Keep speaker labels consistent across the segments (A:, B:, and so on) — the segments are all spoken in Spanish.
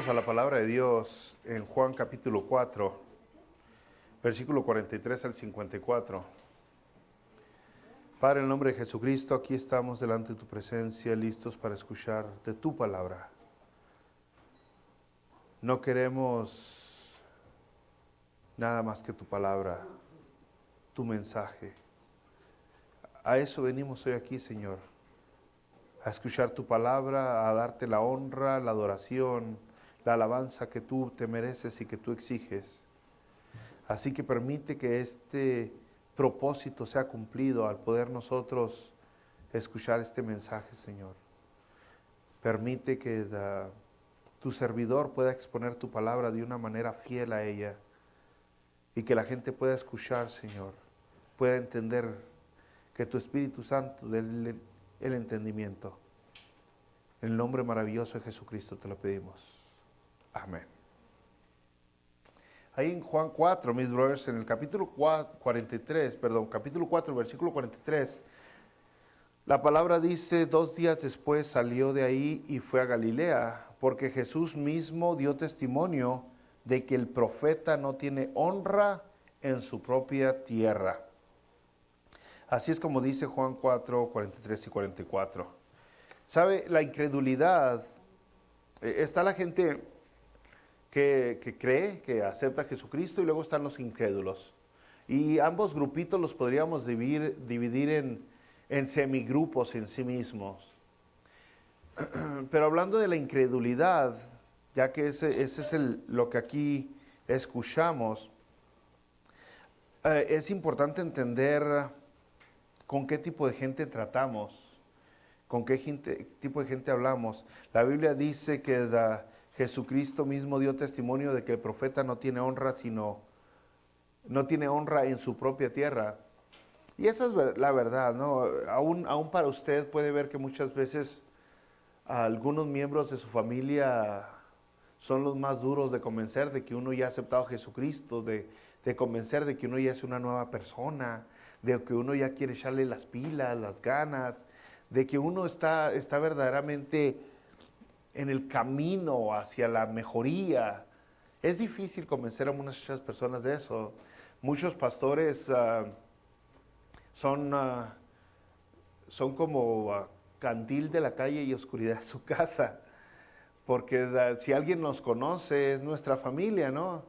A: Vamos a la palabra de Dios en Juan capítulo 4, versículo 43 al 54. Padre, en el nombre de Jesucristo, aquí estamos delante de tu presencia, listos para escuchar de tu palabra. No queremos nada más que tu palabra, tu mensaje. A eso venimos hoy aquí, Señor, a escuchar tu palabra, a darte la honra, la adoración, la alabanza que tú te mereces y que tú exiges. Así que permite que este propósito sea cumplido al poder nosotros escuchar este mensaje, Señor. Permite que tu servidor pueda exponer tu palabra de una manera fiel a ella y que la gente pueda escuchar, Señor, pueda entender, que tu Espíritu Santo dé el entendimiento. En el nombre maravilloso de Jesucristo te lo pedimos. Amén. Ahí en Juan 4, mis brothers, en el capítulo 4, versículo 43, la palabra dice: 2 días después salió de ahí y fue a Galilea, porque Jesús mismo dio testimonio de que el profeta no tiene honra en su propia tierra. Así es como dice Juan 4, 43 y 44. ¿Sabe? La incredulidad, está la gente que cree, que acepta a Jesucristo, y luego están los incrédulos. Y ambos grupitos los podríamos dividir en semigrupos en sí mismos. Pero hablando de la incredulidad, ya que ese es lo que aquí escuchamos, es importante entender con qué tipo de gente tratamos, con qué tipo de gente hablamos. La Biblia dice que Jesucristo mismo dio testimonio de que el profeta no tiene honra, no tiene honra en su propia tierra. Y esa es la verdad, ¿no? Aún para usted puede ver que muchas veces algunos miembros de su familia son los más duros de convencer de que uno ya ha aceptado a Jesucristo, de convencer de que uno ya es una nueva persona, de que uno ya quiere echarle las pilas, las ganas, de que uno está verdaderamente en el camino hacia la mejoría. Es difícil convencer a muchas personas de eso. Muchos pastores son como candil de la calle y oscuridad de su casa, porque si alguien nos conoce es nuestra familia, ¿no?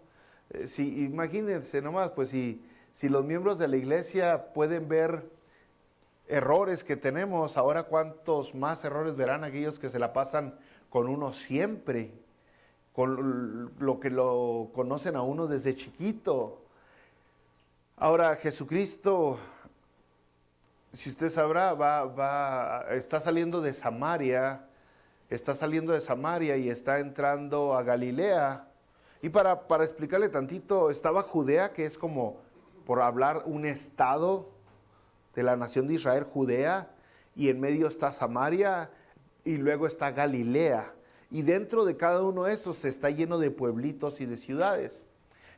A: Imagínense nomás, pues si los miembros de la iglesia pueden ver errores que tenemos, ahora cuántos más errores verán aquellos que se la pasan con uno siempre, con lo que lo conocen a uno desde chiquito. Ahora Jesucristo, si usted sabrá, está saliendo de Samaria y está entrando a Galilea. Y para explicarle tantito, estaba Judea, que es como, por hablar, un estado de la nación de Israel, Judea, y en medio está Samaria, y luego está Galilea. Y dentro de cada uno de estos está lleno de pueblitos y de ciudades.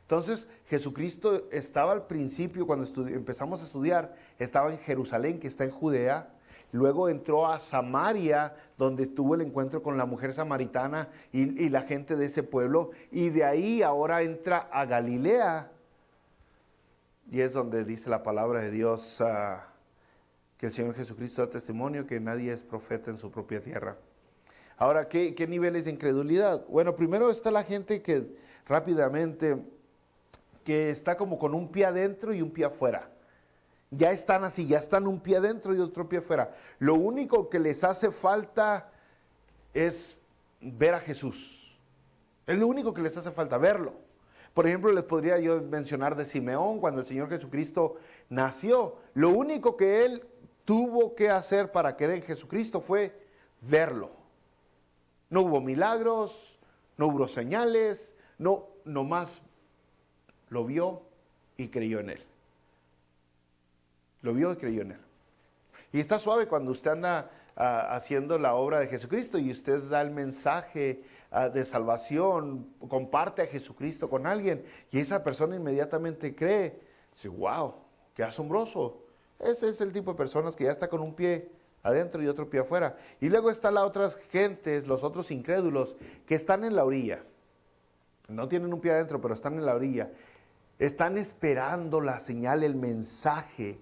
A: Entonces, Jesucristo estaba al principio, cuando empezamos a estudiar, estaba en Jerusalén, que está en Judea. Luego entró a Samaria, donde tuvo el encuentro con la mujer samaritana y la gente de ese pueblo. Y de ahí ahora entra a Galilea. Y es donde dice la palabra de Dios que el Señor Jesucristo da testimonio que nadie es profeta en su propia tierra. Ahora, ¿qué niveles de incredulidad? Bueno, primero está la gente que está como con un pie adentro y un pie afuera. Ya están así, ya están un pie adentro y otro pie afuera. Lo único que les hace falta es ver a Jesús. Es lo único que les hace falta, verlo. Por ejemplo, les podría yo mencionar de Simeón, cuando el Señor Jesucristo nació. Lo único que él tuvo que hacer para creer en Jesucristo fue verlo. No hubo milagros, no hubo señales, nomás lo vio y creyó en él. Lo vio y creyó en él. Y está suave cuando usted anda haciendo la obra de Jesucristo y usted da el mensaje de salvación, comparte a Jesucristo con alguien y esa persona inmediatamente cree. Dice, wow, qué asombroso. Ese es el tipo de personas que ya está con un pie adentro y otro pie afuera. Y luego están las otras gentes, los otros incrédulos, que están en la orilla. No tienen un pie adentro, pero están en la orilla. Están esperando la señal, el mensaje.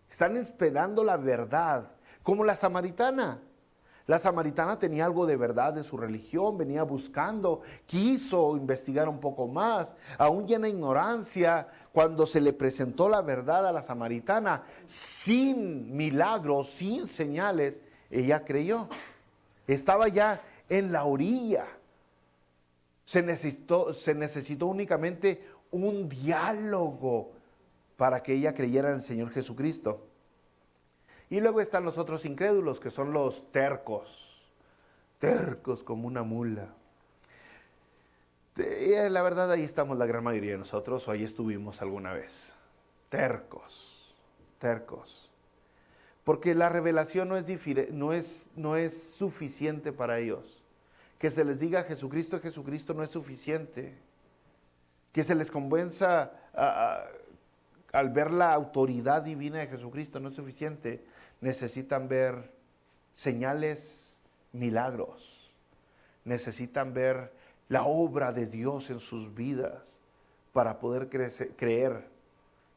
A: Están esperando la verdad, como la samaritana. La samaritana tenía algo de verdad de su religión, venía buscando, quiso investigar un poco más, aún llena de ignorancia, cuando se le presentó la verdad a la samaritana, sin milagros, sin señales, ella creyó. Estaba ya en la orilla. Se necesitó únicamente un diálogo para que ella creyera en el Señor Jesucristo. Y luego están los otros incrédulos, que son los tercos como una mula. La verdad, ahí estamos la gran mayoría de nosotros, o ahí estuvimos alguna vez. Tercos. Porque la revelación no es suficiente para ellos. Que se les diga Jesucristo no es suficiente. Que se les convenza al ver la autoridad divina de Jesucristo no es suficiente. Necesitan ver señales, milagros. Necesitan ver la obra de Dios en sus vidas para poder creer.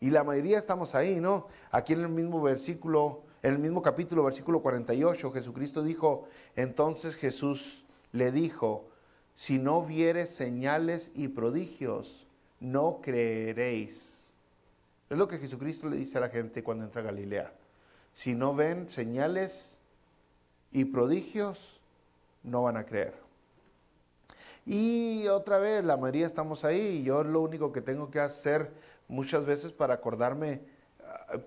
A: Y la mayoría estamos ahí, ¿no? Aquí en el mismo versículo, en el mismo capítulo, versículo 48, Jesucristo dijo, entonces Jesús le dijo, si no vieres señales y prodigios, no creeréis. Es lo que Jesucristo le dice a la gente cuando entra a Galilea. Si no ven señales y prodigios, no van a creer. Y otra vez, la mayoría estamos ahí, y yo lo único que tengo que hacer muchas veces para acordarme,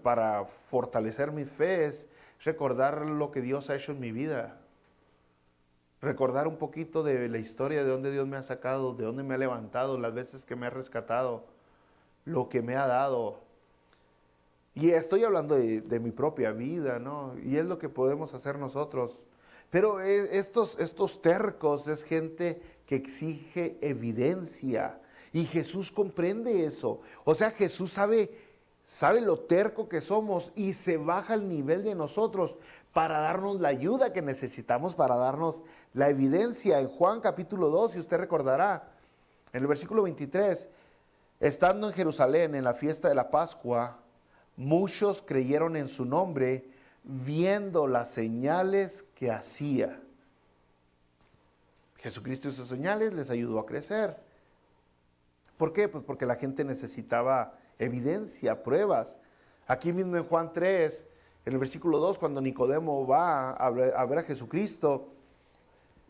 A: para fortalecer mi fe, es recordar lo que Dios ha hecho en mi vida. Recordar un poquito de la historia, de dónde Dios me ha sacado, de dónde me ha levantado, las veces que me ha rescatado, lo que me ha dado. Y estoy hablando de mi propia vida, ¿no? Y es lo que podemos hacer nosotros. Pero estos tercos es gente que exige evidencia. Y Jesús comprende eso. O sea, Jesús sabe lo terco que somos y se baja al nivel de nosotros para darnos la ayuda que necesitamos, para darnos la evidencia. En Juan capítulo 2, si usted recordará, en el versículo 23, estando en Jerusalén en la fiesta de la Pascua, muchos creyeron en su nombre, viendo las señales que hacía. Jesucristo hizo señales, les ayudó a crecer. ¿Por qué? Pues porque la gente necesitaba evidencia, pruebas. Aquí mismo en Juan 3, en el versículo 2, cuando Nicodemo va a ver a Jesucristo,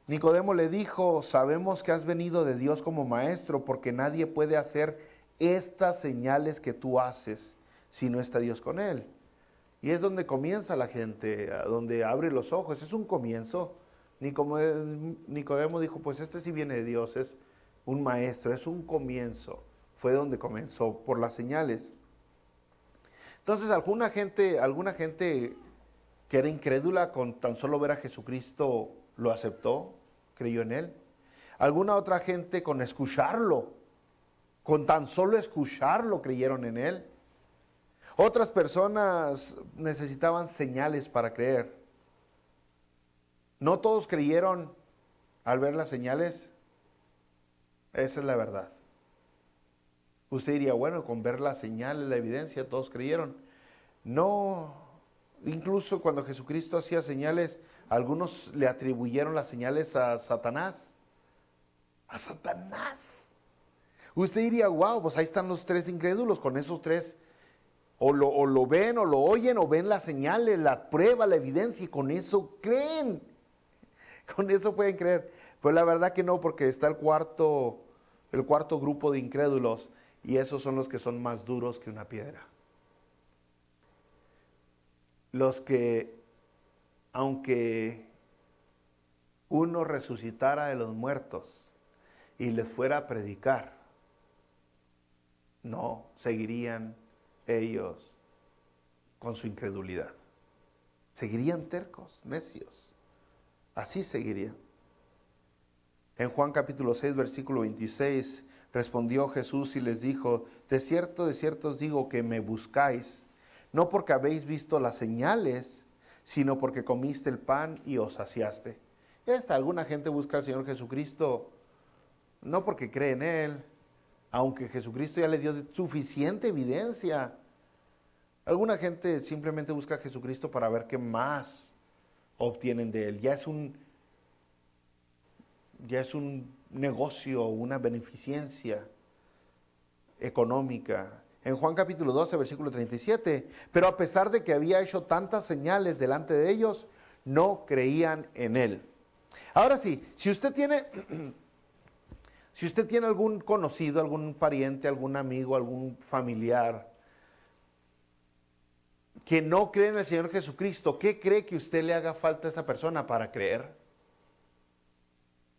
A: Nicodemo le dijo, sabemos que has venido de Dios como maestro, porque nadie puede hacer estas señales que tú haces si no está Dios con él. Y es donde comienza la gente, donde abre los ojos, es un comienzo. Nicodemo dijo, pues este sí viene de Dios, es un maestro, es un comienzo. Fue donde comenzó, por las señales. Entonces alguna gente que era incrédula con tan solo ver a Jesucristo lo aceptó, creyó en él. Alguna otra gente con escucharlo, con tan solo escucharlo creyeron en él. Otras personas necesitaban señales para creer. No todos creyeron al ver las señales. Esa es la verdad. Usted diría, bueno, con ver las señales, la evidencia, todos creyeron. No, incluso cuando Jesucristo hacía señales, algunos le atribuyeron las señales a Satanás. A Satanás. Usted diría, wow, pues ahí están los tres incrédulos, con esos tres. O lo ven, o lo oyen, o ven las señales, la prueba, la evidencia, y con eso creen. Con eso pueden creer. Pues la verdad que no, porque está el cuarto grupo de incrédulos, y esos son los que son más duros que una piedra. Los que, aunque uno resucitara de los muertos y les fuera a predicar, no, seguirían ellos con su incredulidad. Seguirían tercos, necios. Así seguirían. En Juan capítulo 6, versículo 26, respondió Jesús y les dijo, de cierto os digo que me buscáis, no porque habéis visto las señales, sino porque comiste el pan y os saciaste. Alguna gente busca al Señor Jesucristo no porque cree en Él, aunque Jesucristo ya le dio suficiente evidencia. Alguna gente simplemente busca a Jesucristo para ver qué más obtienen de Él. Ya es un negocio, una beneficencia económica. En Juan capítulo 12, versículo 37, pero a pesar de que había hecho tantas señales delante de ellos, no creían en Él. Ahora sí, si usted tiene algún conocido, algún pariente, algún amigo, algún familiar que no cree en el Señor Jesucristo, ¿qué cree que usted le haga falta a esa persona para creer?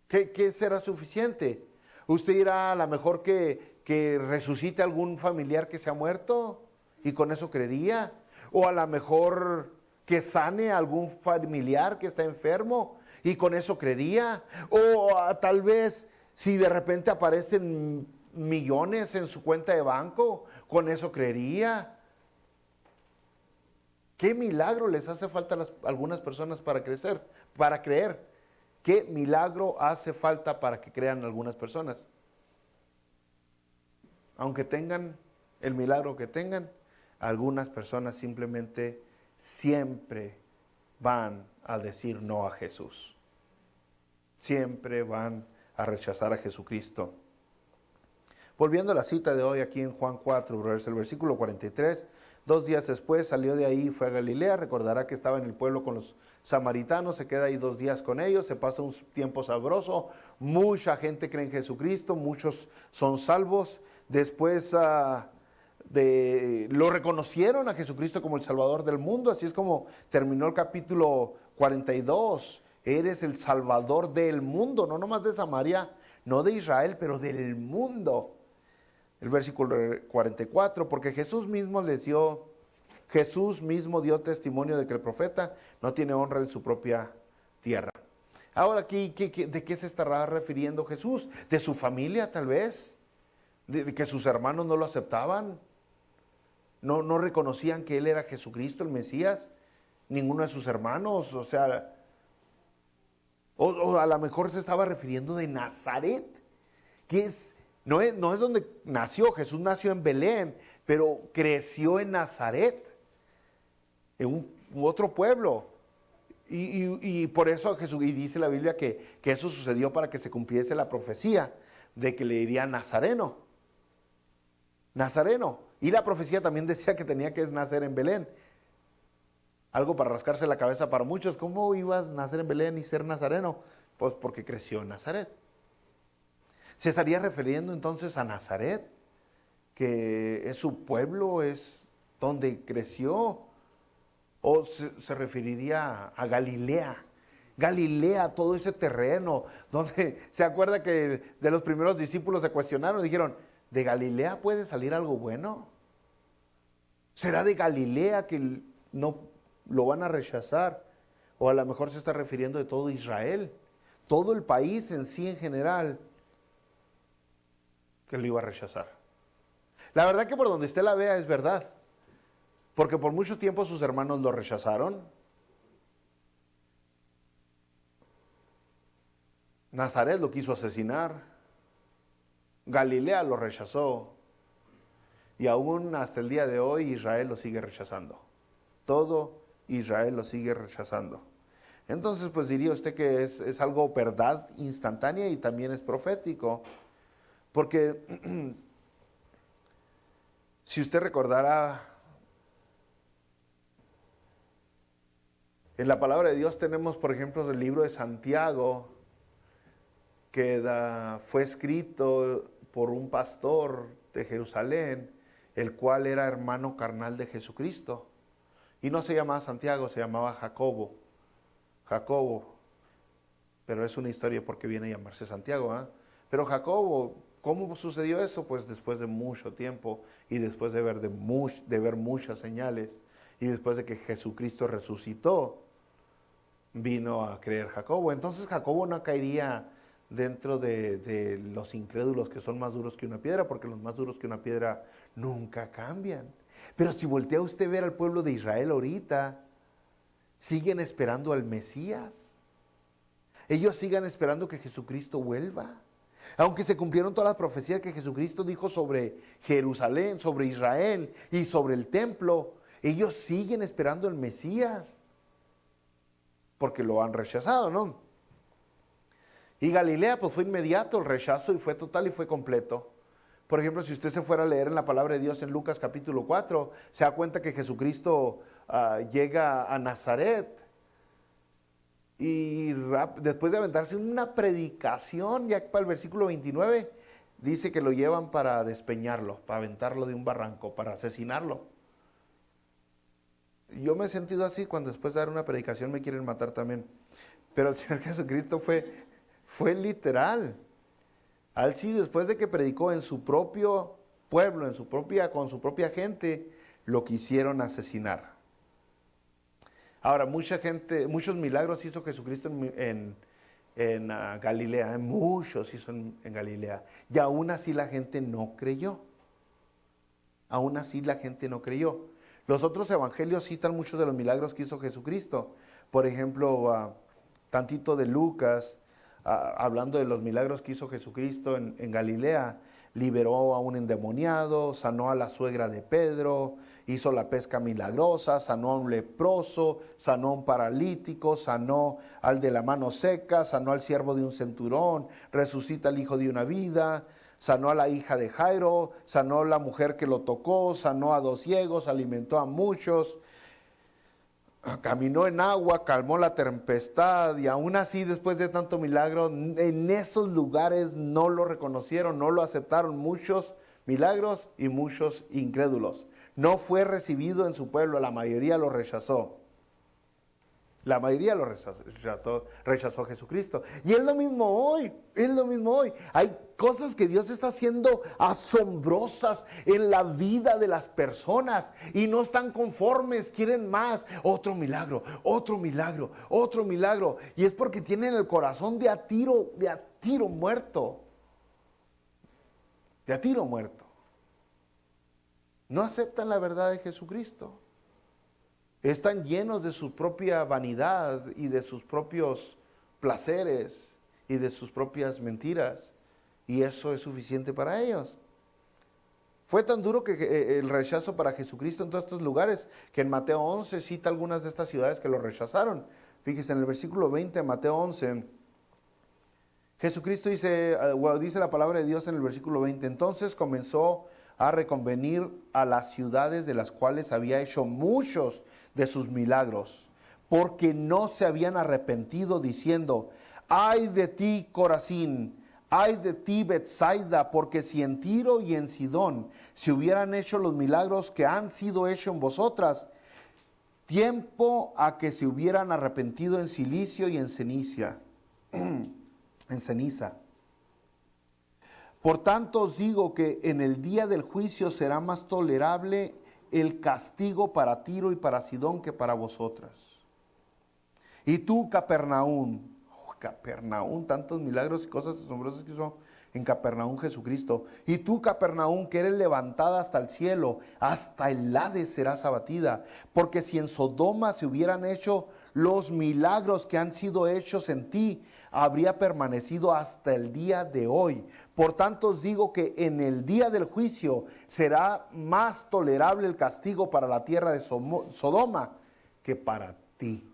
A: ¿Qué será suficiente? ¿Usted irá a lo mejor que resucite algún familiar que se ha muerto y con eso creería? ¿O a lo mejor que sane a algún familiar que está enfermo y con eso creería? ¿O tal vez si de repente aparecen millones en su cuenta de banco, con eso creería? ¿Qué milagro les hace falta a algunas personas para creer? ¿Qué milagro hace falta para que crean algunas personas? Aunque tengan el milagro que tengan, algunas personas simplemente siempre van a decir no a Jesús. Siempre van a rechazar a Jesucristo. Volviendo a la cita de hoy aquí en Juan 4, el versículo 43, 2 días después salió de ahí y fue a Galilea. Recordará que estaba en el pueblo con los samaritanos, se queda ahí 2 días con ellos, se pasa un tiempo sabroso, mucha gente cree en Jesucristo, muchos son salvos. Después lo reconocieron a Jesucristo como el Salvador del mundo, así es como terminó el capítulo 42. Eres el Salvador del mundo, no nomás de Samaria, no de Israel, pero del mundo. El versículo 44, porque Jesús mismo dio testimonio de que el profeta no tiene honra en su propia tierra. Ahora aquí, ¿de qué se estará refiriendo Jesús? ¿De su familia tal vez? ¿De que sus hermanos no lo aceptaban? ¿No reconocían que Él era Jesucristo, el Mesías? Ninguno de sus hermanos, o sea, o a lo mejor se estaba refiriendo de Nazaret, que no es donde nació. Jesús nació en Belén, pero creció en Nazaret, en un otro pueblo. Y por eso Jesús, y dice la Biblia que eso sucedió para que se cumpliese la profecía de que le diría Nazareno. Nazareno. Y la profecía también decía que tenía que nacer en Belén. Algo para rascarse la cabeza para muchos. ¿Cómo ibas a nacer en Belén y ser nazareno? Pues porque creció en Nazaret. ¿Se estaría refiriendo entonces a Nazaret? Que es su pueblo, es donde creció. ¿O se referiría a Galilea? Galilea, todo ese terreno, donde se acuerda que de los primeros discípulos se cuestionaron, dijeron, ¿de Galilea puede salir algo bueno? ¿Será de Galilea que no lo van a rechazar? O a lo mejor se está refiriendo de todo Israel, todo el país en sí en general, que lo iba a rechazar. La verdad que por donde usted la vea es verdad, porque por mucho tiempo sus hermanos lo rechazaron. Nazaret lo quiso asesinar, Galilea lo rechazó, y aún hasta el día de hoy Israel lo sigue rechazando. Todo Israel lo sigue rechazando. Entonces, pues diría usted que es algo verdad instantánea y también es profético, porque si usted recordara, en la palabra de Dios tenemos, por ejemplo, el libro de Santiago, que fue escrito por un pastor de Jerusalén, el cual era hermano carnal de Jesucristo. Y no se llamaba Santiago, se llamaba Jacobo. Jacobo, pero es una historia porque viene a llamarse Santiago, ¿eh? Pero Jacobo, ¿cómo sucedió eso? Pues después de mucho tiempo y después de ver muchas señales y después de que Jesucristo resucitó, vino a creer Jacobo. Entonces Jacobo no caería dentro de los incrédulos que son más duros que una piedra, porque los más duros que una piedra nunca cambian. Pero si voltea usted a ver al pueblo de Israel ahorita, siguen esperando al Mesías. Ellos siguen esperando que Jesucristo vuelva. Aunque se cumplieron todas las profecías que Jesucristo dijo sobre Jerusalén, sobre Israel y sobre el templo, ellos siguen esperando al Mesías. Porque lo han rechazado, ¿no? Y Galilea, pues fue inmediato el rechazo y fue total y fue completo. Por ejemplo, si usted se fuera a leer en la palabra de Dios en Lucas capítulo 4, se da cuenta que Jesucristo llega a Nazaret y después de aventarse una predicación, ya para el versículo 29, dice que lo llevan para despeñarlo, para aventarlo de un barranco, para asesinarlo. Yo me he sentido así cuando después de dar una predicación me quieren matar también. Pero el Señor Jesucristo fue literal. Al sí, después de que predicó en su propio pueblo, con su propia gente, lo quisieron asesinar. Ahora, muchos milagros hizo Jesucristo en Galilea, muchos hizo en Galilea, y aún así la gente no creyó. Aún así la gente no creyó. Los otros evangelios citan muchos de los milagros que hizo Jesucristo. Por ejemplo, tantito de Lucas, hablando de los milagros que hizo Jesucristo en Galilea, liberó a un endemoniado, sanó a la suegra de Pedro, hizo la pesca milagrosa, sanó a un leproso, sanó a un paralítico, sanó al de la mano seca, sanó al siervo de un centurión, resucita al hijo de una vida, sanó a la hija de Jairo, sanó a la mujer que lo tocó, sanó a 2 ciegos, alimentó a muchos, caminó en agua, calmó la tempestad, y aún así, después de tanto milagro, en esos lugares no lo reconocieron, no lo aceptaron, muchos milagros y muchos incrédulos. No fue recibido en su pueblo, la mayoría lo rechazó. La mayoría lo rechazó a Jesucristo. Y es lo mismo hoy, es lo mismo hoy. Hay cosas que Dios está haciendo asombrosas en la vida de las personas y no están conformes, quieren más. Otro milagro, otro milagro, otro milagro. Y es porque tienen el corazón de a tiro muerto. De a tiro muerto. No aceptan la verdad de Jesucristo. Están llenos de su propia vanidad y de sus propios placeres y de sus propias mentiras. Y eso es suficiente para ellos. Fue tan duro que el rechazo para Jesucristo en todos estos lugares, que en Mateo 11 cita algunas de estas ciudades que lo rechazaron. Fíjese, en el versículo 20 de Mateo 11, Jesucristo dice la palabra de Dios en el versículo 20, entonces comenzó a reconvenir a las ciudades de las cuales había hecho muchos de sus milagros, porque no se habían arrepentido, diciendo, ay de ti, Corazín, ay de ti, Betsaida, porque si en Tiro y en Sidón se hubieran hecho los milagros que han sido hechos en vosotras, tiempo a que se hubieran arrepentido en silicio y en ceniza. En ceniza. Por tanto os digo que en el día del juicio será más tolerable el castigo para Tiro y para Sidón que para vosotras. Y tú, Capernaum, Capernaum, tantos milagros y cosas asombrosas que hizo en Capernaum Jesucristo. Y tú, Capernaum, que eres levantada hasta el cielo, hasta el Hades serás abatida. Porque si en Sodoma se hubieran hecho los milagros que han sido hechos en ti, habría permanecido hasta el día de hoy. Por tanto os digo que en el día del juicio será más tolerable el castigo para la tierra de Sodoma que para ti.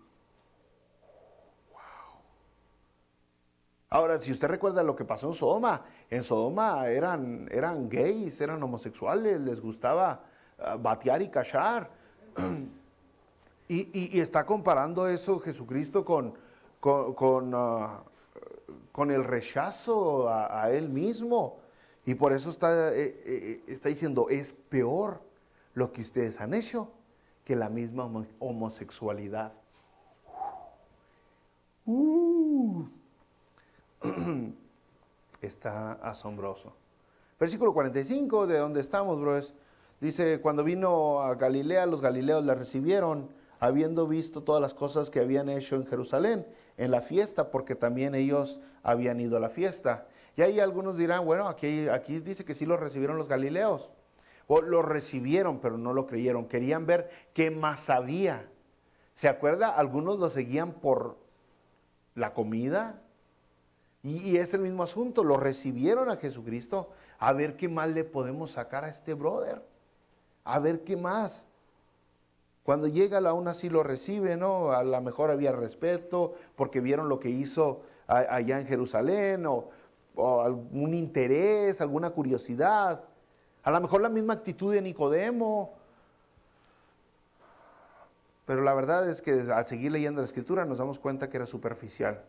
A: Wow. Ahora, si usted recuerda lo que pasó en Sodoma eran gays, eran homosexuales, les gustaba batear y cachar. Y está comparando eso Jesucristo con el rechazo a Él mismo. Y por eso está diciendo, es peor lo que ustedes han hecho que la misma homosexualidad. Está asombroso. Versículo 45, de donde estamos, bros. Dice, cuando vino a Galilea, los galileos la recibieron, habiendo visto todas las cosas que habían hecho en Jerusalén, en la fiesta, porque también ellos habían ido a la fiesta. Y ahí algunos dirán, bueno, aquí dice que sí lo recibieron los galileos. O lo recibieron, pero no lo creyeron. Querían ver qué más había. ¿Se acuerda? Algunos lo seguían por la comida. Y es el mismo asunto, lo recibieron a Jesucristo. A ver qué más le podemos sacar a este brother. A ver qué más. Cuando llega, aún así lo recibe, ¿no? A lo mejor había respeto, porque vieron lo que hizo allá en Jerusalén, o algún interés, alguna curiosidad. A lo mejor la misma actitud de Nicodemo. Pero la verdad es que al seguir leyendo la Escritura nos damos cuenta que era superficial.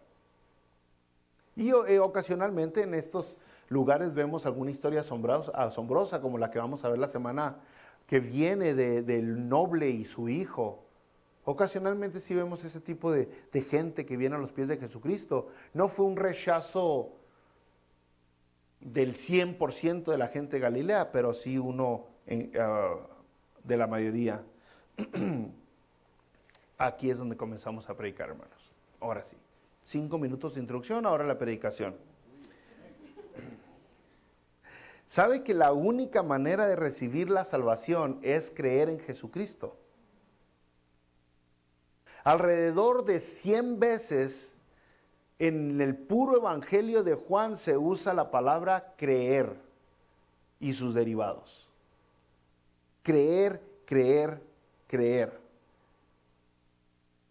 A: Y ocasionalmente en estos lugares vemos alguna historia asombrosa, como la que vamos a ver la semana que viene del noble y su hijo. Ocasionalmente sí vemos ese tipo de gente que viene a los pies de Jesucristo. No fue un rechazo del 100% de la gente de Galilea, pero sí uno de la mayoría. Aquí es donde comenzamos a predicar, hermanos. Ahora sí. 5 minutos de introducción, ahora la predicación. ¿Sabe que la única manera de recibir la salvación es creer en Jesucristo? Alrededor de 100 veces en el puro evangelio de Juan se usa la palabra creer y sus derivados. Creer, creer, creer.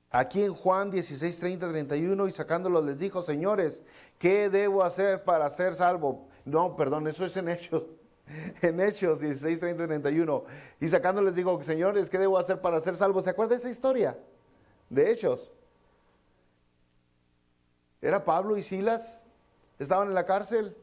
A: Aquí en Juan 16, 30, 31, y sacándolos les dijo, señores, ¿qué debo hacer para ser salvo? No, perdón, eso es en Hechos. En Hechos 16, 30, 31. Y sacándoles digo, señores, ¿qué debo hacer para ser salvo? ¿Se acuerda de esa historia? De Hechos. Era Pablo y Silas, estaban en la cárcel.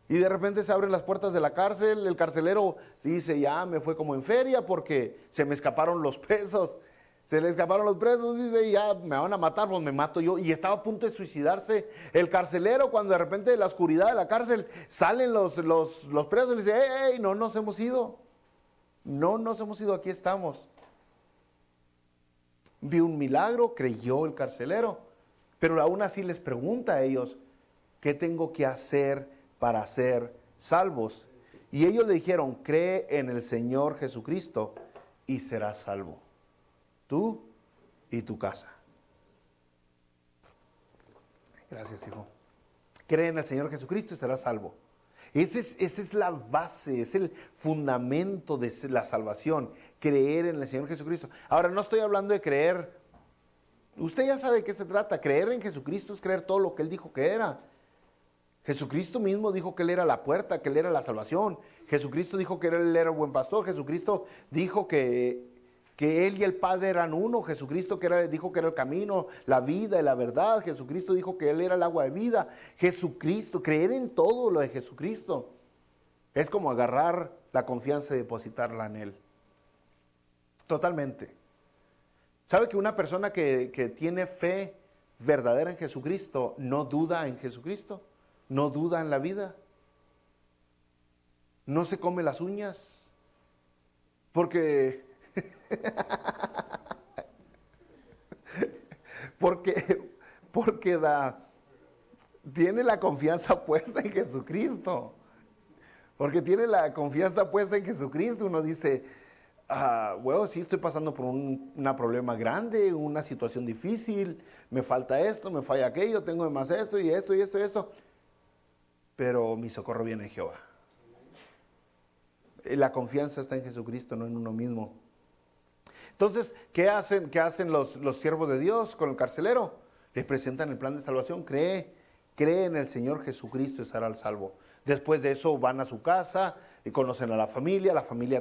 A: Y de repente se abren las puertas de la cárcel, el carcelero dice, ya me fue como en feria porque se me escaparon los presos. Se le escaparon los presos, dice, y ya me van a matar, pues me mato yo. Y estaba a punto de suicidarse el carcelero cuando de repente de la oscuridad de la cárcel salen los presos y le dice, ¡hey, no nos hemos ido! No nos hemos ido, aquí estamos. Vio un milagro, creyó el carcelero, pero aún así les pregunta a ellos, ¿qué tengo que hacer para ser salvos? Y ellos le dijeron, cree en el Señor Jesucristo y serás salvo. Tú y tu casa. Gracias, hijo. Cree en el Señor Jesucristo y serás salvo. Esa es la base, es el fundamento de la salvación, creer en el Señor Jesucristo. Ahora, no estoy hablando de creer, usted ya sabe de qué se trata, creer en Jesucristo es creer todo lo que Él dijo que era. Jesucristo mismo dijo que Él era la puerta, que Él era la salvación. Jesucristo dijo que Él era el buen pastor. Jesucristo dijo que Él y el Padre eran uno. Jesucristo dijo que era el camino, la vida y la verdad. Jesucristo dijo que Él era el agua de vida. Jesucristo, creer en todo lo de Jesucristo es como agarrar la confianza y depositarla en Él. Totalmente. ¿Sabe que una persona que tiene fe verdadera en Jesucristo no duda en Jesucristo? No duda en la vida. No se come las uñas. Porque tiene la confianza puesta en Jesucristo. Porque tiene la confianza puesta en Jesucristo. Uno dice, bueno, sí estoy pasando por un problema grande, una situación difícil, me falta esto, me falla aquello, tengo de más esto y esto y esto y esto. Pero mi socorro viene de Jehová. La confianza está en Jesucristo, no en uno mismo. Entonces, ¿qué hacen los siervos de Dios con el carcelero? Les presentan el plan de salvación. Cree en el Señor Jesucristo y será salvo. Después de eso van a su casa y conocen a la familia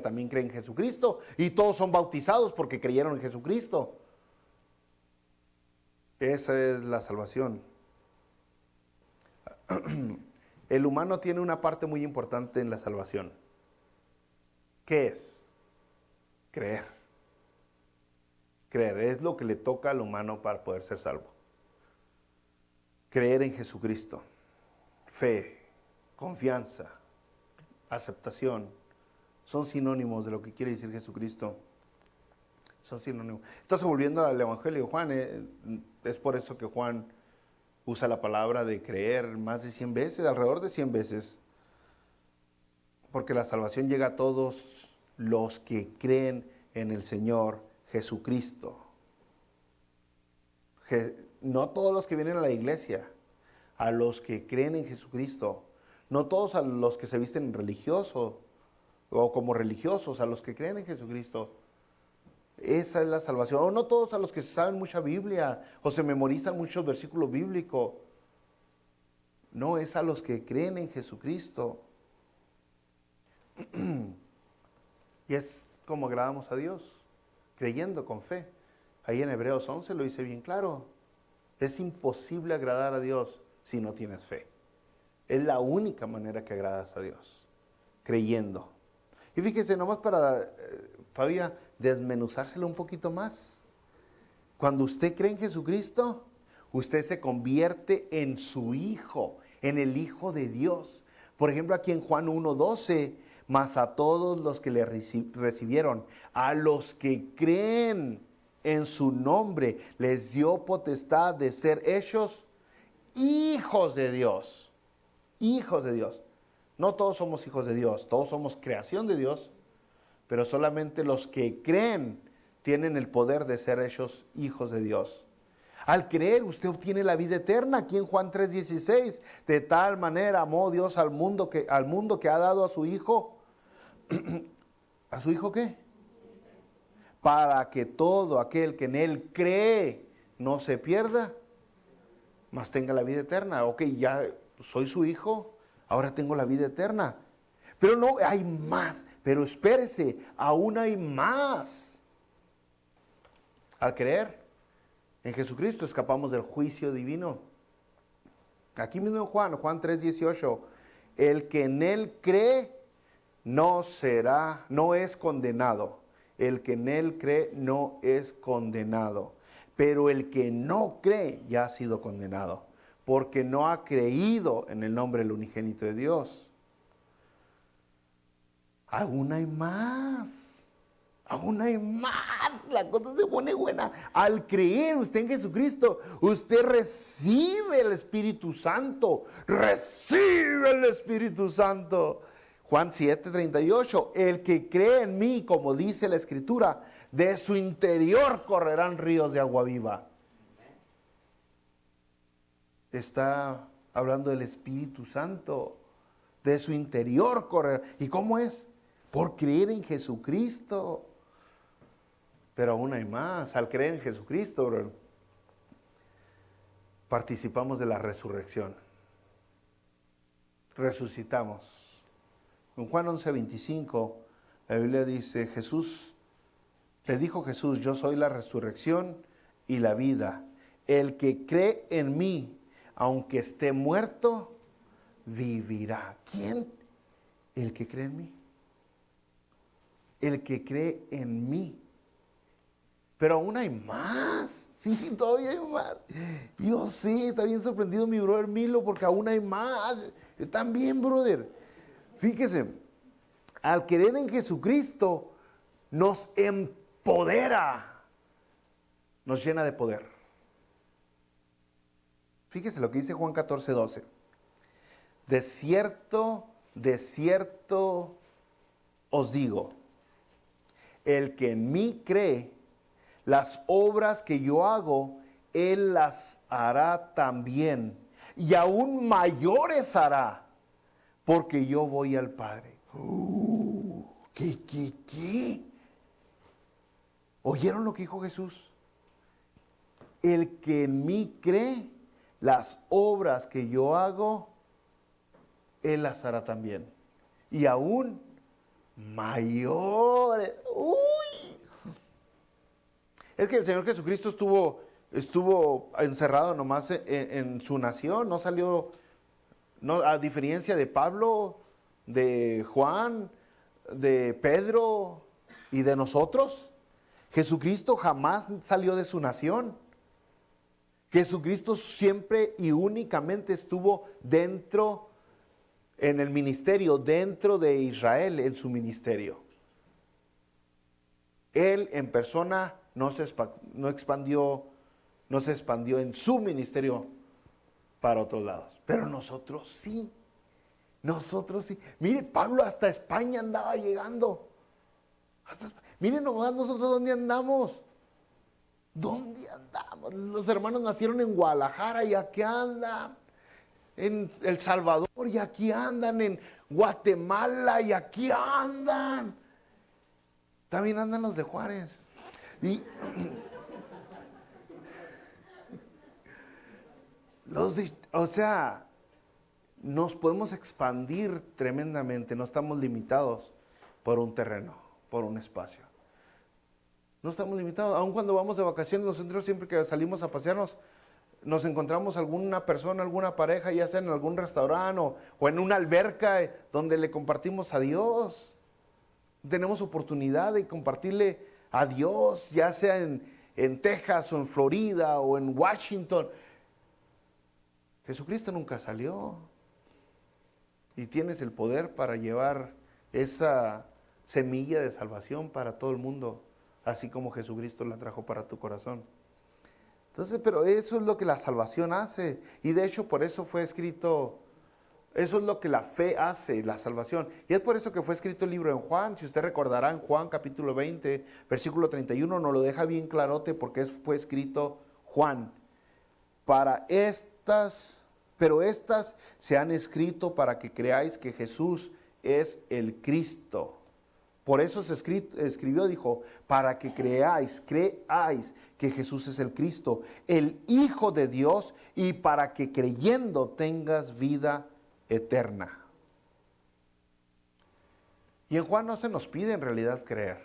A: también cree en Jesucristo y todos son bautizados porque creyeron en Jesucristo. Esa es la salvación. El humano tiene una parte muy importante en la salvación. ¿Qué es? Creer. Creer es lo que le toca al humano para poder ser salvo. Creer en Jesucristo. Fe, confianza, aceptación, son sinónimos de lo que quiere decir Jesucristo. Son sinónimos. Entonces, volviendo al Evangelio de Juan, es por eso que Juan usa la palabra de creer más de 100 veces, alrededor de 100 veces. Porque la salvación llega a todos los que creen en el Señor Jesucristo. No todos los que vienen a la iglesia, a los que creen en Jesucristo, no todos a los que se visten religiosos o como religiosos, a los que creen en Jesucristo. Esa es la salvación. O no todos a los que saben mucha Biblia o se memorizan muchos versículos bíblicos. No, es a los que creen en Jesucristo. Y es como agradamos a Dios, creyendo con fe. Ahí en Hebreos 11 lo dice bien claro. Es imposible agradar a Dios si no tienes fe. Es la única manera que agradas a Dios, creyendo. Y fíjese, nomás para todavía desmenuzárselo un poquito más. Cuando usted cree en Jesucristo, usted se convierte en su hijo, en el Hijo de Dios. Por ejemplo, aquí en Juan 1:12, mas a todos los que le recibieron, a los que creen en su nombre, les dio potestad de ser hechos hijos de Dios. Hijos de Dios. No todos somos hijos de Dios, todos somos creación de Dios, pero solamente los que creen tienen el poder de ser hechos hijos de Dios. Al creer usted obtiene la vida eterna. Aquí en Juan 3:16, de tal manera amó Dios al mundo que ha dado a su Hijo. ¿A su Hijo qué? Para que todo aquel que en Él cree no se pierda, mas tenga la vida eterna. Ok, ya soy su Hijo, ahora tengo la vida eterna. Pero no, hay más. Pero espérese, aún hay más. Al creer en Jesucristo escapamos del juicio divino. Aquí mismo en Juan 3:18, el que en Él cree no es condenado. El que en Él cree no es condenado. Pero el que no cree ya ha sido condenado, porque no ha creído en el nombre del unigénito de Dios. Aún hay más. Aún hay más. La cosa se pone buena. Al creer usted en Jesucristo, usted recibe el Espíritu Santo. Recibe el Espíritu Santo. Juan 7:38. El que cree en mí, como dice la Escritura, de su interior correrán ríos de agua viva. Está hablando del Espíritu Santo. De su interior correr. ¿Y cómo es? Por creer en Jesucristo. Pero aún hay más. Al creer en Jesucristo, bro, participamos de la resurrección. Resucitamos. En Juan 11:25, la Biblia dice, le dijo Jesús, yo soy la resurrección y la vida. El que cree en mí, aunque esté muerto, vivirá. ¿Quién? El que cree en mí. El que cree en mí. Pero aún hay más. Sí, todavía hay más. Yo sí, está bien sorprendido mi brother Milo porque aún hay más. Yo también, brother. Fíjese, al creer en Jesucristo nos empodera, nos llena de poder. Fíjese lo que dice Juan 14:12. De cierto os digo, el que en mí cree, las obras que yo hago, Él las hará también. Y aún mayores hará, porque yo voy al Padre. ¿Qué? ¿Oyeron lo que dijo Jesús? El que en mí cree, las obras que yo hago, Él las hará también. Y aún mayores. Es que el Señor Jesucristo estuvo encerrado nomás en su nación, no salió, no, a diferencia de Pablo, de Juan, de Pedro y de nosotros. Jesucristo jamás salió de su nación. Jesucristo siempre y únicamente estuvo dentro, en el ministerio, dentro de Israel, en su ministerio. Él en persona no se expandió en su ministerio para otros lados. Pero nosotros sí. Mire, Pablo hasta España andaba llegando. Miren nomás nosotros dónde andamos. ¿Dónde andamos? Los hermanos nacieron en Guadalajara y aquí andan. En El Salvador y aquí andan. En Guatemala y aquí andan. También andan los de Juárez. Y o sea, nos podemos expandir tremendamente. No estamos limitados por un terreno, por un espacio. No estamos limitados. Aun cuando vamos de vacaciones, nosotros siempre que salimos a pasearnos, nos encontramos alguna persona, alguna pareja, ya sea en algún restaurante o en una alberca donde le compartimos a Dios. Tenemos oportunidad de compartirle a Dios, ya sea en Texas o en Florida o en Washington. Jesucristo nunca salió. Y tienes el poder para llevar esa semilla de salvación para todo el mundo, así como Jesucristo la trajo para tu corazón. Entonces, pero eso es lo que la salvación hace. Y de hecho, por eso fue escrito, eso es lo que la fe hace, la salvación. Y es por eso que fue escrito el libro en Juan. Si usted recordará, en Juan capítulo 20, versículo 31, nos lo deja bien clarote porque fue escrito Juan. Pero estas se han escrito para que creáis que Jesús es el Cristo. Por eso se escribió, dijo, para que creáis que Jesús es el Cristo, el Hijo de Dios, y para que creyendo tengas vida eterna. Y en Juan no se nos pide en realidad creer.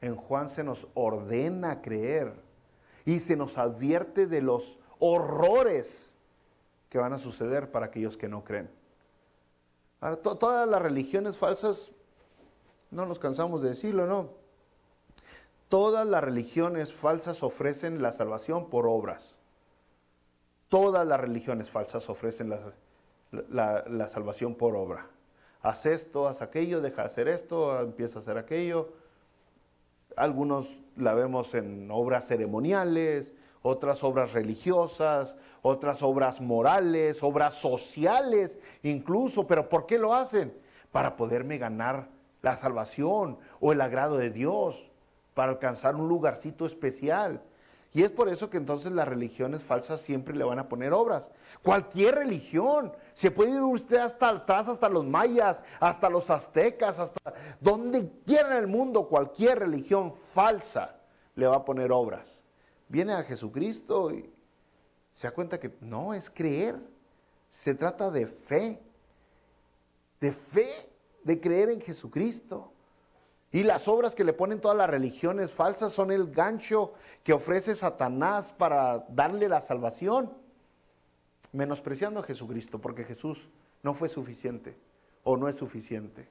A: En Juan se nos ordena creer y se nos advierte de los horrores que van a suceder para aquellos que no creen. Ahora, todas las religiones falsas, no nos cansamos de decirlo, ¿no? Todas las religiones falsas ofrecen la salvación por obras. Todas las religiones falsas ofrecen la salvación por obra. Haz esto, haz aquello, deja de hacer esto, empieza a hacer aquello. Algunos la vemos en obras ceremoniales, otras obras religiosas, otras obras morales, obras sociales incluso. ¿Pero por qué lo hacen? Para poderme ganar la salvación o el agrado de Dios, para alcanzar un lugarcito especial. Y es por eso que entonces las religiones falsas siempre le van a poner obras. Cualquier religión. Se puede ir usted hasta atrás, hasta los mayas, hasta los aztecas, hasta donde quiera en el mundo, cualquier religión falsa le va a poner obras. Viene a Jesucristo y se da cuenta que no es creer. Se trata de fe, de creer en Jesucristo. Y las obras que le ponen todas las religiones falsas son el gancho que ofrece Satanás para darle la salvación, menospreciando a Jesucristo, porque Jesús no fue suficiente o no es suficiente.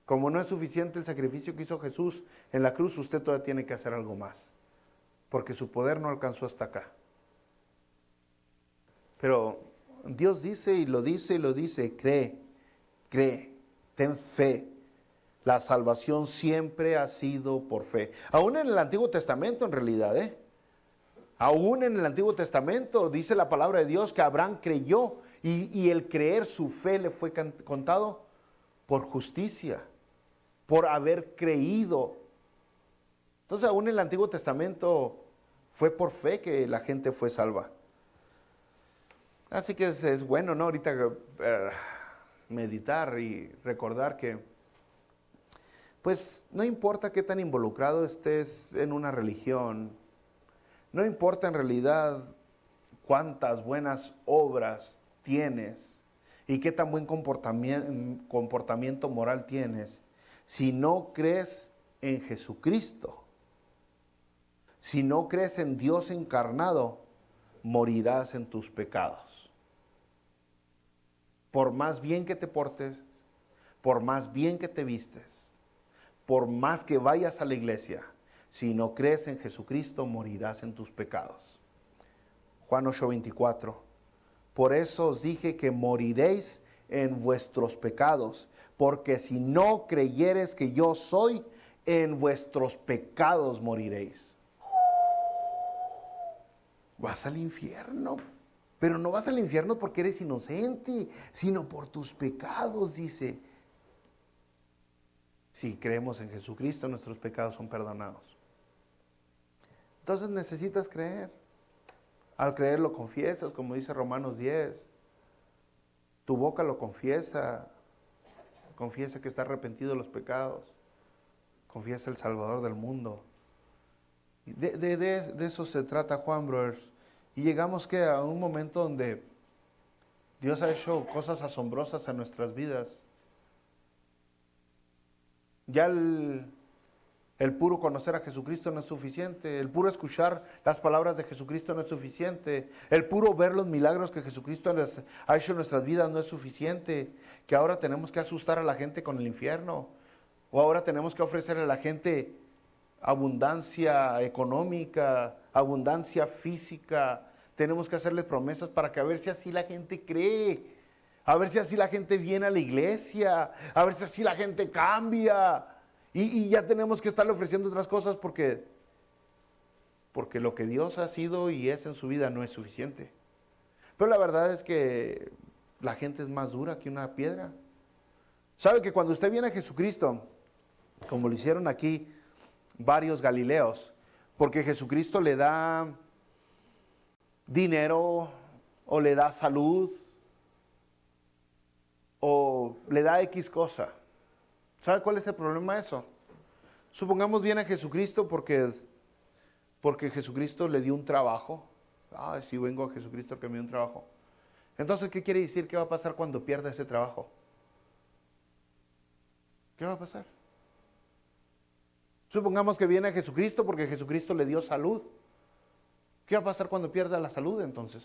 A: Como no es suficiente el sacrificio que hizo Jesús en la cruz, usted todavía tiene que hacer algo más, porque su poder no alcanzó hasta acá. Pero Dios dice y lo dice, cree, ten fe. La salvación siempre ha sido por fe. Aún en el Antiguo Testamento, en realidad, aún en el Antiguo Testamento dice la palabra de Dios que Abraham creyó y el creer, su fe le fue contado por justicia, por haber creído. Entonces, aún en el Antiguo Testamento fue por fe que la gente fue salva. Así que es bueno, ¿no? Ahorita meditar y recordar que pues no importa qué tan involucrado estés en una religión, no importa en realidad cuántas buenas obras tienes y qué tan buen comportamiento moral tienes, si no crees en Jesucristo, si no crees en Dios encarnado, morirás en tus pecados. Por más bien que te portes, por más bien que te vistes, por más que vayas a la iglesia, si no crees en Jesucristo, morirás en tus pecados. Juan 8:24. Por eso os dije que moriréis en vuestros pecados, porque si no creyeres que yo soy, en vuestros pecados moriréis. Vas al infierno, pero no vas al infierno porque eres inocente, sino por tus pecados, dice. Si creemos en Jesucristo, nuestros pecados son perdonados. Entonces necesitas creer. Al creer lo confiesas, como dice Romanos 10. Tu boca lo confiesa. Confiesa que está arrepentido de los pecados. Confiesa el Salvador del mundo. De eso se trata, Juan, brothers. Y llegamos que a un momento donde Dios ha hecho cosas asombrosas en nuestras vidas. Ya el puro conocer a Jesucristo no es suficiente. El puro escuchar las palabras de Jesucristo no es suficiente. El puro ver los milagros que Jesucristo ha hecho en nuestras vidas no es suficiente. Que ahora tenemos que asustar a la gente con el infierno. O ahora tenemos que ofrecerle a la gente abundancia económica, abundancia física. Tenemos que hacerles promesas para que a ver si así la gente cree. A ver si así la gente viene a la iglesia. A ver si así la gente cambia. Y ya tenemos que estarle ofreciendo otras cosas porque lo que Dios ha sido y es en su vida no es suficiente. Pero la verdad es que la gente es más dura que una piedra. ¿Sabe que cuando usted viene a Jesucristo, como lo hicieron aquí varios galileos, porque Jesucristo le da dinero o le da salud o le da X cosa? ¿Sabe cuál es el problema de eso? Supongamos viene a Jesucristo porque Jesucristo le dio un trabajo. Sí, vengo a Jesucristo que me dio un trabajo. Entonces, ¿qué quiere decir? ¿Qué va a pasar cuando pierda ese trabajo? ¿Qué va a pasar? Supongamos que viene a Jesucristo porque Jesucristo le dio salud. ¿Qué va a pasar cuando pierda la salud entonces?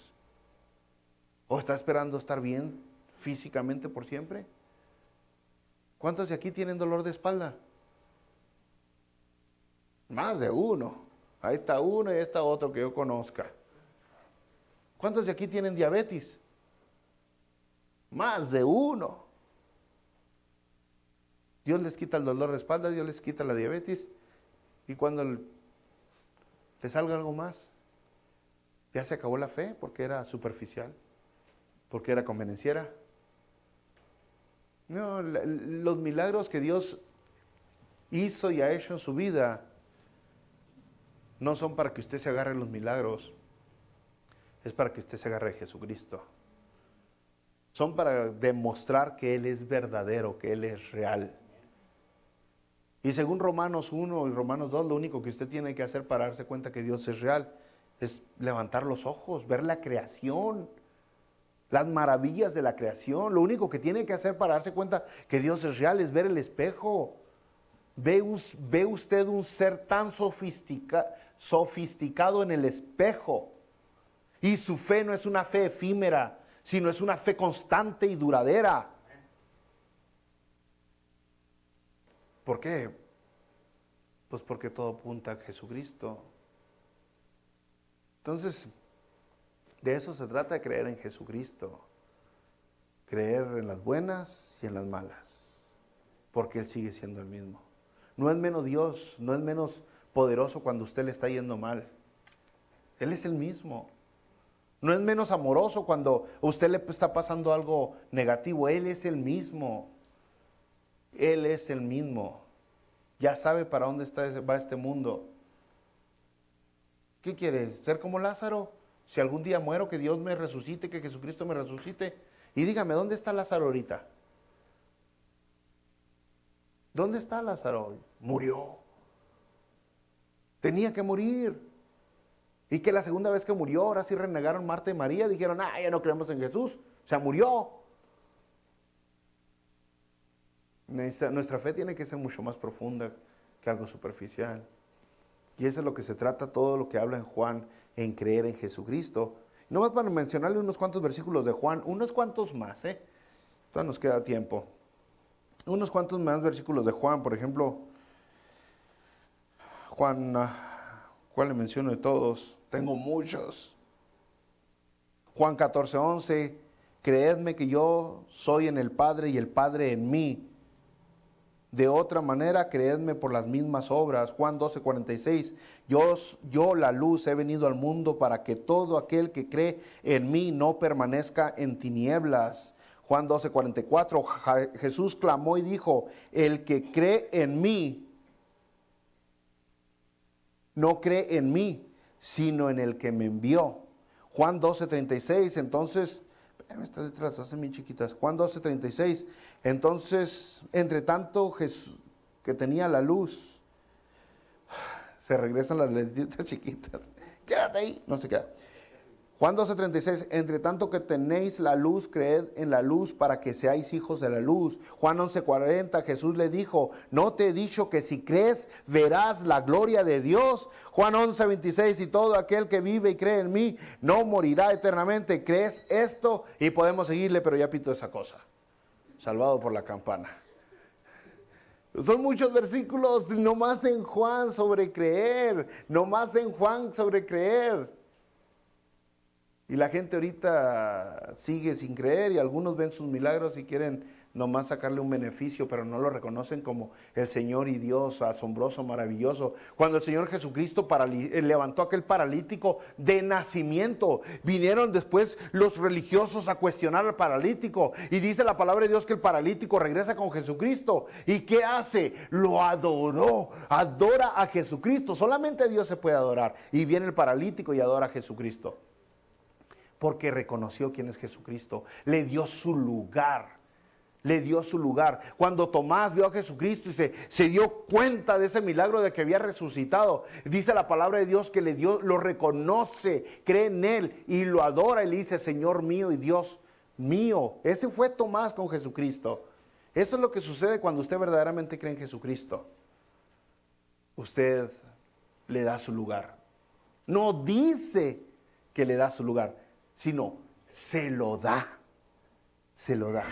A: ¿O está esperando estar bien físicamente por siempre? ¿Cuántos de aquí tienen dolor de espalda? Más de uno. Ahí está uno y ahí está otro que yo conozca. ¿Cuántos de aquí tienen diabetes? Más de uno. Dios les quita el dolor de espalda, Dios les quita la diabetes. Y cuando le salga algo más, ya se acabó la fe porque era superficial, porque era convenenciera. No, los milagros que Dios hizo y ha hecho en su vida no son para que usted se agarre los milagros, es para que usted se agarre a Jesucristo. Son para demostrar que Él es verdadero, que Él es real. Y según Romanos 1 y Romanos 2, lo único que usted tiene que hacer para darse cuenta que Dios es real es levantar los ojos, ver la creación, las maravillas de la creación. Lo único que tiene que hacer para darse cuenta que Dios es real es ver el espejo. ¿Ve usted un ser tan sofisticado en el espejo? Y su fe no es una fe efímera, sino es una fe constante y duradera. ¿Por qué? Pues porque todo apunta a Jesucristo. Entonces, de eso se trata, de creer en Jesucristo. Creer en las buenas y en las malas. Porque Él sigue siendo el mismo. No es menos Dios, no es menos poderoso cuando usted le está yendo mal. Él es el mismo. No es menos amoroso cuando a usted le está pasando algo negativo. Él es el mismo. Él es el mismo. Ya sabe para dónde va este mundo. ¿Qué quiere? ¿Ser como Lázaro? Si algún día muero, que Dios me resucite, que Jesucristo me resucite. Y dígame, ¿dónde está Lázaro ahorita? ¿Dónde está Lázaro? Murió. Tenía que morir. Y que la segunda vez que murió, ahora sí renegaron Marta y María, dijeron, ya no creemos en Jesús. O sea, murió. Nuestra fe tiene que ser mucho más profunda que algo superficial. Y eso es lo que se trata, todo lo que habla en Juan, en creer en Jesucristo. Nomás para mencionarle unos cuantos versículos de Juan, unos cuantos más, todavía nos queda tiempo. Unos cuantos más versículos de Juan, por ejemplo, Juan, ¿cuál le menciono de todos? Tengo muchos. Juan 14:11, creedme que yo soy en el Padre y el Padre en mí. De otra manera, creedme por las mismas obras. Juan 12:46, yo la luz he venido al mundo para que todo aquel que cree en mí no permanezca en tinieblas. Juan 12:44, Jesús clamó y dijo, el que cree en mí, no cree en mí, sino en el que me envió. Juan 12:36, entonces, estas letras hacen bien chiquitas. Juan 12:36, entonces, entre tanto Jesús, que tenía la luz, se regresan las letritas chiquitas. Quédate ahí, no se queda. Juan 12:36, entre tanto que tenéis la luz, creed en la luz para que seáis hijos de la luz. Juan 11:40, Jesús le dijo, no te he dicho que si crees verás la gloria de Dios. Juan 11:26, y todo aquel que vive y cree en mí no morirá eternamente. ¿Crees esto? Y podemos seguirle, pero ya pito esa cosa. Salvado por la campana. Son muchos versículos nomás en Juan sobre creer, nomás en Juan sobre creer. Y la gente ahorita sigue sin creer y algunos ven sus milagros y quieren nomás sacarle un beneficio, pero no lo reconocen como el Señor y Dios asombroso, maravilloso. Cuando el Señor Jesucristo levantó a aquel paralítico de nacimiento, vinieron después los religiosos a cuestionar al paralítico y dice la palabra de Dios que el paralítico regresa con Jesucristo. ¿Y qué hace? Lo adoró, adora a Jesucristo. Solamente Dios se puede adorar. Y viene el paralítico y adora a Jesucristo. Porque reconoció quién es Jesucristo, le dio su lugar, le dio su lugar. Cuando Tomás vio a Jesucristo y se dio cuenta de ese milagro de que había resucitado, dice la palabra de Dios que lo reconoce, cree en él y lo adora y le dice, Señor mío y Dios mío. Ese fue Tomás con Jesucristo. Eso es lo que sucede cuando usted verdaderamente cree en Jesucristo. Usted le da su lugar. No dice que le da su lugar, sino se lo da, se lo da.